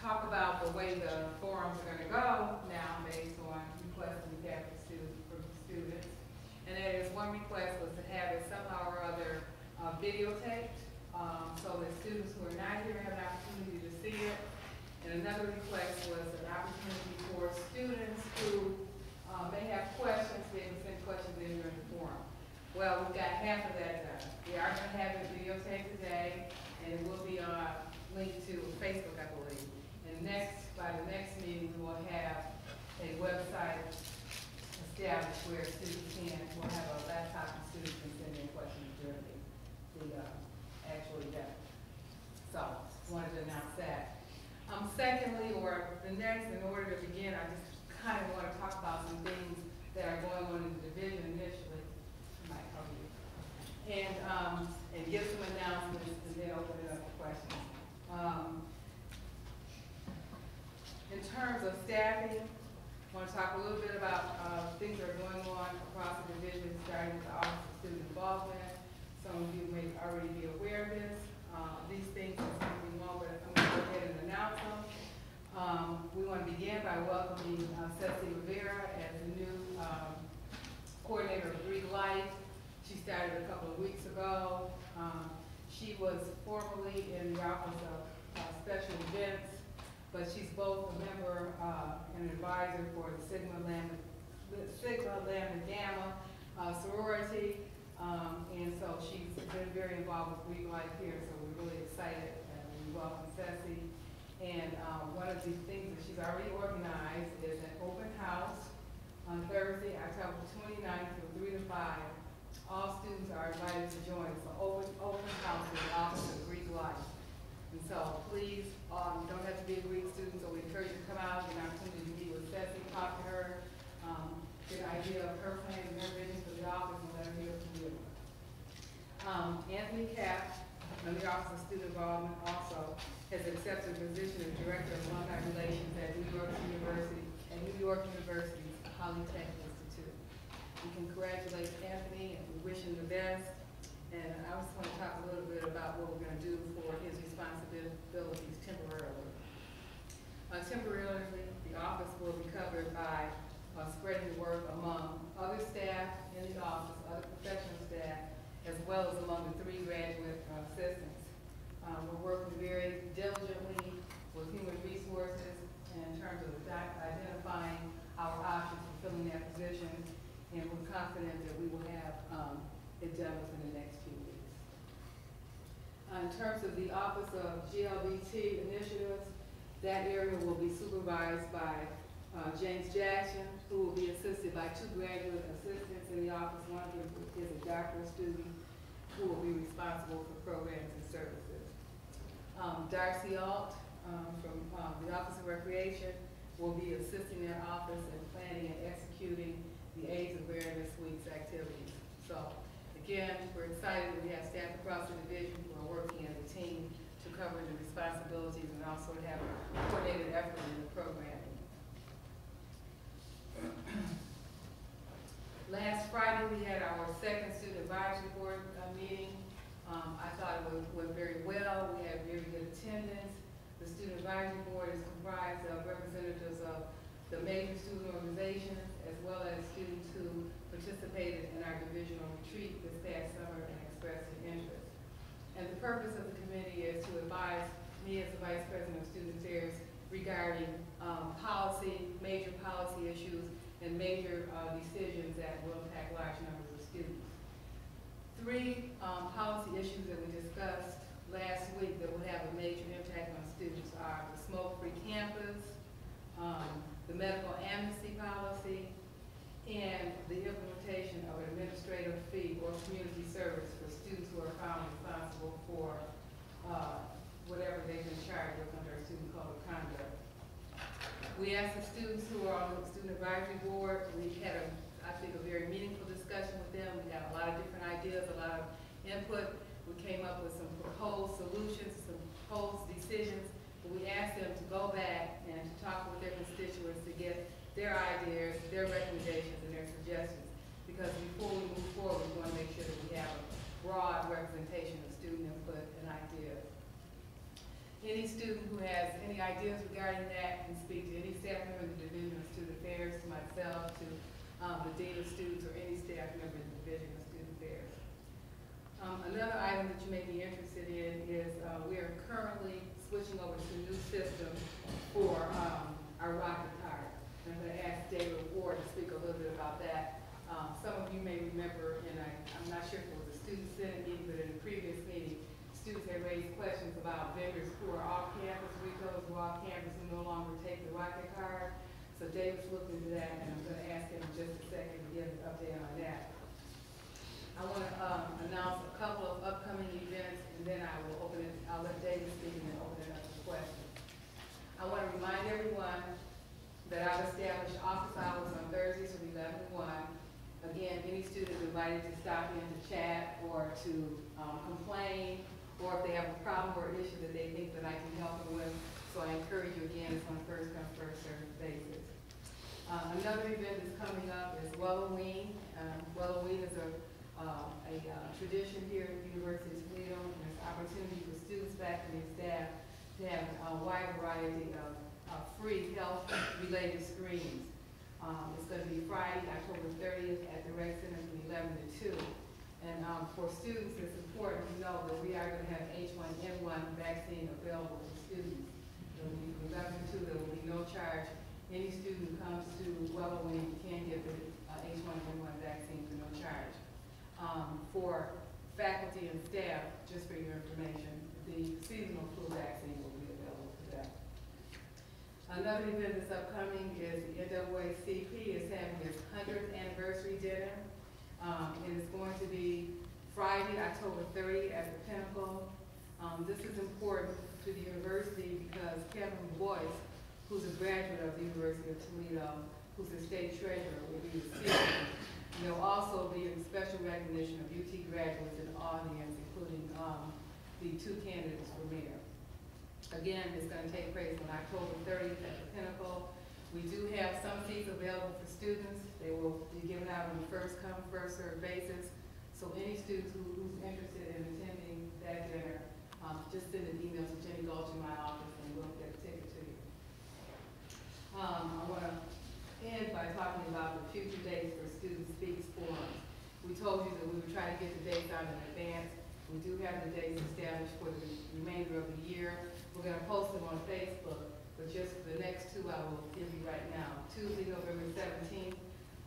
talk about the way the forums are going to go now based on requests we have from students. And that is, one request was to have it somehow or other videotaped so that students who are not here have an opportunity to see it. And another request was an opportunity for students who may have questions, they can send questions in during the forum. Well, we've got half of that done. We are going to have it videotaped today, and it will be linked to Facebook, I believe. And by the next meeting, we will have a website established where students we'll have a laptop and students can send in questions during the actual event. So, wanted to announce that. Secondly, or the next, in order to begin, I just kind of want to talk about some things that are going on in the division initially. Mike, how are you? And give some announcements and then open it up for questions. In terms of staffing, I want to talk a little bit about things that are going on across the division, starting with the Office of Student Involvement. Some of you may already be aware of this. These things are something more, but I'm going to go ahead and announce them. We want to begin by welcoming Ceci Rivera as the new coordinator of Greek Life. She started a couple of weeks ago. She was formerly in the Office of Special Events, but she's both a member and an advisor for the Sigma Lambda Gamma sorority, and so she's been very involved with Greek Life here, so we're really excited and we welcome Ceci. And one of the things that she's already organized is an open house on Thursday, October 29th from 3 to 5. All students are invited to join. It's an open house in the Office of Greek Life. And so please, you don't have to be a Greek student, so we encourage you to come out, get an opportunity to meet with Ceci, talk to her, get an idea of her plan and her vision for the office, and let her hear from you. Anthony Kapp, from the Office of Student Involvement, also has accepted the position of Director of Alumni Relations at New York University's Polytechnic Institute. We congratulate Anthony and we wish him the best. And I just want to talk a little bit about what we're going to do for his responsibilities temporarily. Temporarily, the office will be covered by spreading the work among other staff in the office, other professional staff, as well as among the 3 graduate assistants. We're working very diligently with human resources in terms of identifying our options for filling that position, and we're confident that we will have it done within the next few weeks. In terms of the Office of GLBT initiatives, that area will be supervised by James Jackson, who will be assisted by 2 graduate assistants in the office. One of them is a doctoral student who will be responsible for programs and services. Darcy Alt from the Office of Recreation will be assisting their office in planning and executing the AIDS Awareness Week's activities. So again, we're excited that we have staff across the division who are working as a team to cover the responsibilities and also have a coordinated effort in the programming. Last Friday, we had our second Student Advisory Board meeting. I thought it went very well. We had very good attendance. The Student Advisory Board is comprised of representatives of the major student organizations as well as students who participated in our divisional retreat this past summer and expressed an interest. And the purpose of the committee is to advise me as the Vice President of Student Affairs regarding policy, major policy issues, and major decisions that will impact large numbers of students. 3 policy issues that we discussed last week that will have a major impact on students are the smoke-free campus, the medical amnesty policy, and the implementation of an administrative fee or community service for students who are found responsible for whatever they've been charged with under a student code of conduct. We asked the students who are on the Student Advisory Board. We had, I think, a very meaningful discussion with them. We got a lot of different ideas, a lot of input. We came up with some proposed solutions, some proposed decisions. But we asked them to go back and to talk with their constituents to get their ideas, their recommendations, and their suggestions. Because before we move forward, we want to make sure that we have a broad representation of student input and ideas. Any student who has any ideas regarding that can speak to any staff member in the Division of Student Affairs, to myself, to the Dean of Students, or any staff member in the Division of Student Affairs. Another item that you may be interested in is we are currently switching over to a new system for our Rocket Card. I'm going to ask David Ward to speak a little bit about that. Some of you may remember, and I'm not sure if it was a student senate meeting, but in a previous meeting, students had raised questions about vendors who are off campus, retailers who are off campus who no longer take the Rocket Card. So David's looked into that, and I'm going to ask him in just a second to give an update on that. I want to announce a couple of upcoming events, and then I'll let David speak and then open it up to questions. I want to remind everyone that I've established office hours on Thursdays from 11 to 1. Again, any student is invited to stop in to chat or to complain, or if they have a problem or issue that they think that I can help them with. So I encourage you, again, it's on a first come, first served basis. Another event that's coming up is Walloween. Walloween is a tradition here at the University of Toledo, and it's an opportunity for students, faculty, and staff to have a wide variety of free health-related screenings. It's going to be Friday, October 30th at the Rec Center from 11 to 2. And for students, it's important to know that we are going to have H1N1 vaccine available to students. It will be from 11 to 2. There will be no charge. Any student who comes to Wellowing can get the H1N1 vaccine for no charge. For faculty and staff, just for your information, the seasonal flu vaccine will be available to them. Another event that's upcoming is the NAACP is having its 100th anniversary dinner. And it's going to be Friday, October 30th at the Pinnacle. This is important to the university because Kevin Boyce, who's a graduate of the University of Toledo, who's the state treasurer, will be the speaker. And there will also be a special recognition of UT graduates in the audience, including the two candidates for mayor. Again, it's going to take place on October 30th at the Pinnacle. We do have some seats available for students. They will be given out on a first come, first served basis. So any student who's interested in attending that dinner, just send an email to Jenny Gulch in my office and we'll get a ticket to you. I want to end by talking about the future dates for Student Speaks forums. We told you that we would try to get the dates out in advance. We do have the dates established for the remainder of the year. We're going to post them on Facebook, but just for the next two I will give you right now. Tuesday, November 17th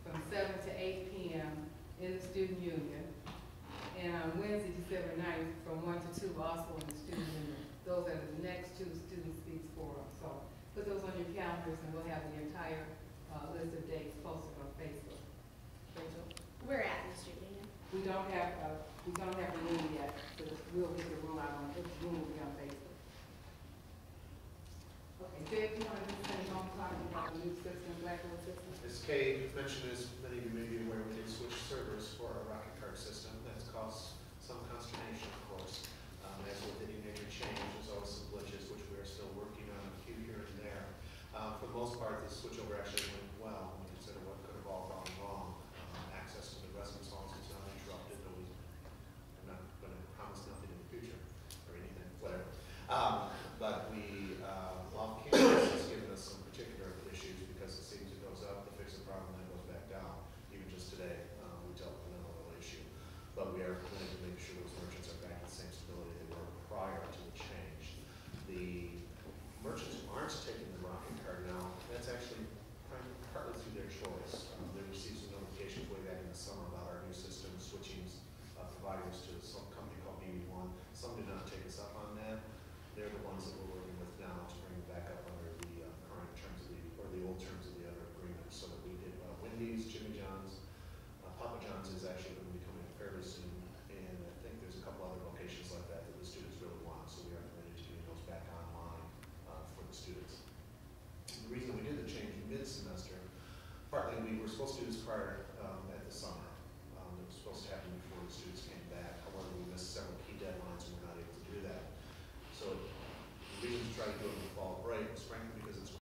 from 7 to 8 p.m. in the Student Union. And on Wednesday, December 9th from 1 to 2 also in the Student Union. Those are the next two Student Speaks forums. So put those on your calendars and we'll have the entire list of dates posted on Facebook. Rachel? We're at the Student Union. We don't have the room yet, so we'll get the room out on, the room will be on Facebook. Okay, Dave, you want to just say home talking about the new system, Blackboard system? As Kaye mentioned, as many of you may be aware, we did switch servers for our Rocket Card system. That's caused some consternation, of course. As with any major change, there's always some glitches, which we are still working on a few here and there. For the most part, the switchover actually went well when we consider what could have all gone wrong. Access to the residence hall